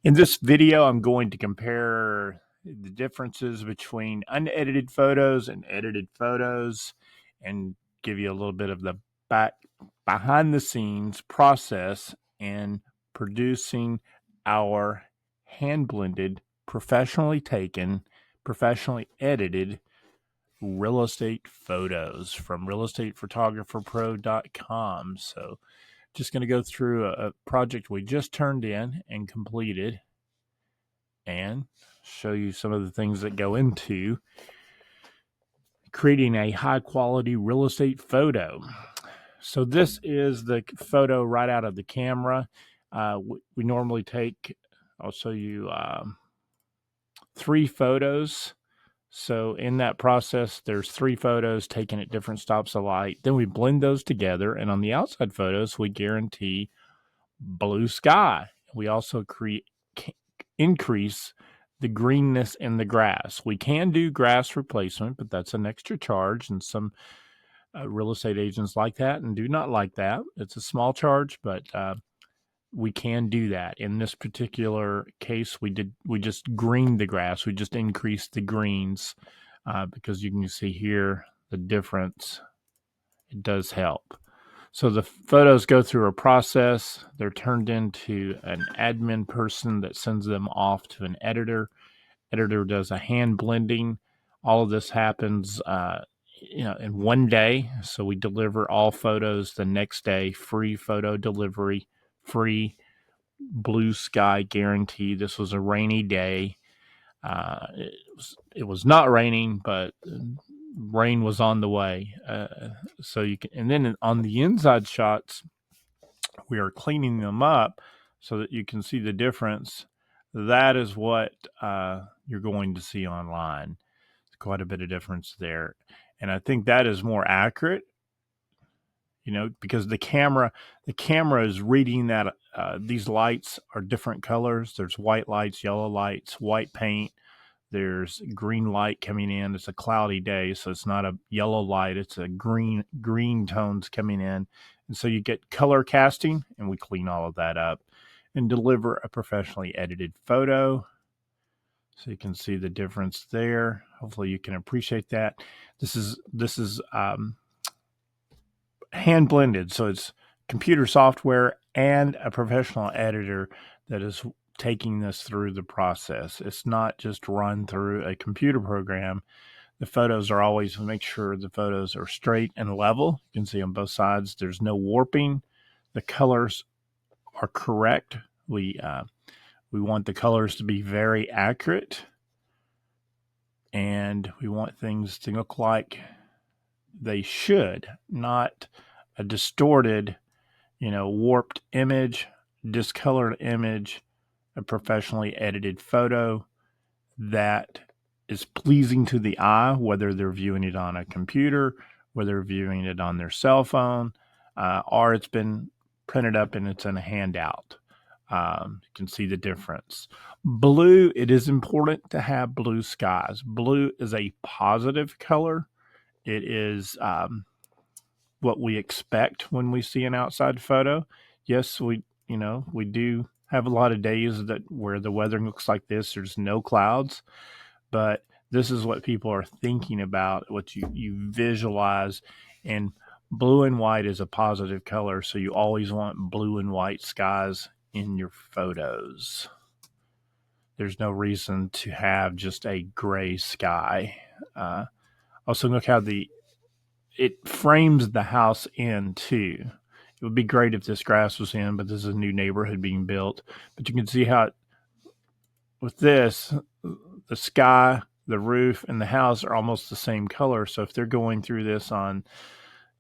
In this video, I'm going to compare the differences between unedited photos and edited photos and give you a little bit of the behind the scenes process in producing our hand blended, professionally taken, professionally edited real estate photos from realestatephotographerpro.com. So just going to go through a project we just turned in and completed and show you some of the things that go into creating a high quality real estate photo. So this is the photo right out of the camera. We normally take, I'll show you 3 photos. So in that process, there's 3 photos taken at different stops of light. Then we blend those together. And on the outside photos, we guarantee blue sky. We also increase the greenness in the grass. We can do grass replacement, but that's an extra charge, and some real estate agents like that and do not like that. It's a small charge, but we can do that. In this particular case, we just greened the grass. We just increased the greens because you can see here the difference. It does help. So the photos go through a process. They're turned into an admin person that sends them off to an editor. Editor does a hand blending. All of this happens, in one day. So we deliver all photos the next day, free photo delivery, free blue sky guarantee. This was a rainy day. It was not raining, but rain was on the way. So you can, and then on the inside shots, we are cleaning them up so that you can see the difference. That is what you're going to see online. There's quite a bit of difference there. And I think that is more accurate, because the camera is reading that these lights are different colors. There's white lights, yellow lights, white paint. There's green light coming in. It's a cloudy day, so it's not a yellow light. It's a green tones coming in. And so you get color casting, and we clean all of that up and deliver a professionally edited photo. So you can see the difference there. Hopefully you can appreciate that. This is hand blended, so it's computer software and a professional editor that is taking this through the process. It's not just run through a computer program. The photos are always, make sure the photos are straight and level. You can see on both sides there's no warping. The colors are correct. We want the colors to be very accurate, and we want things to look like they should, not a distorted, warped image, discolored image, a professionally edited photo that is pleasing to the eye, whether they're viewing it on a computer, whether they're viewing it on their cell phone, or it's been printed up and it's in a handout. You can see the difference. Blue, it is important to have blue skies. Blue is a positive color. It is what we expect when we see an outside photo. Yes, we do have a lot of days where the weather looks like this. There's no clouds, but this is what people are thinking about, what you visualize. And blue and white is a positive color, so you always want blue and white skies in your photos. There's no reason to have just a gray sky. Also, look how it frames the house in too. It would be great if this grass was in, but this is a new neighborhood being built. But you can see how with this, the sky, the roof, and the house are almost the same color. So if they're going through this on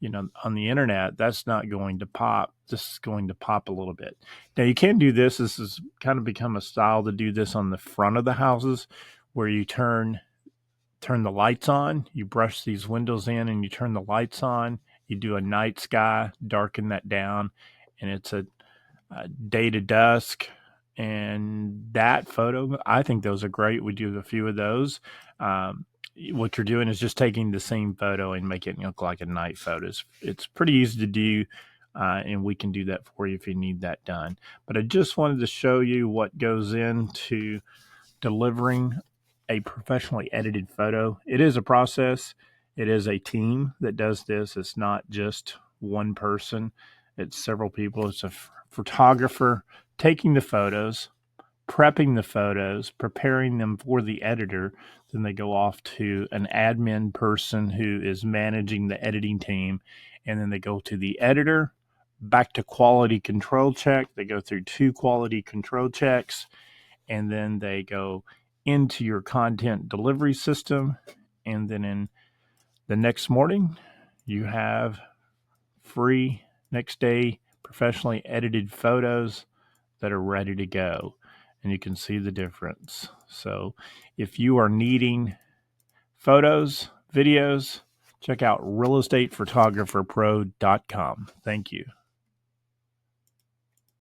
the internet, that's not going to pop. This is going to pop a little bit. Now you can do this. This has kind of become a style to do this on the front of the houses, where you turn the lights on, you brush these windows in and you turn the lights on, you do a night sky, darken that down, and it's a day to dusk. And that photo, I think those are great. We do a few of those. What you're doing is just taking the same photo and making it look like a night photo. It's pretty easy to do. and we can do that for you if you need that done. But I just wanted to show you what goes into delivering a professionally edited photo. It is a process. It is a team that does this. It's not just one person. It's several people. It's a photographer taking the photos, prepping the photos, preparing them for the editor. Then they go off to an admin person who is managing the editing team. And then they go to the editor, back to quality control check. They go through 2 quality control checks, and then they go into your content delivery system. And then in the next morning, you have free next day professionally edited photos that are ready to go. And you can see the difference. So if you are needing photos, videos, check out realestatephotographerpro.com. Thank you.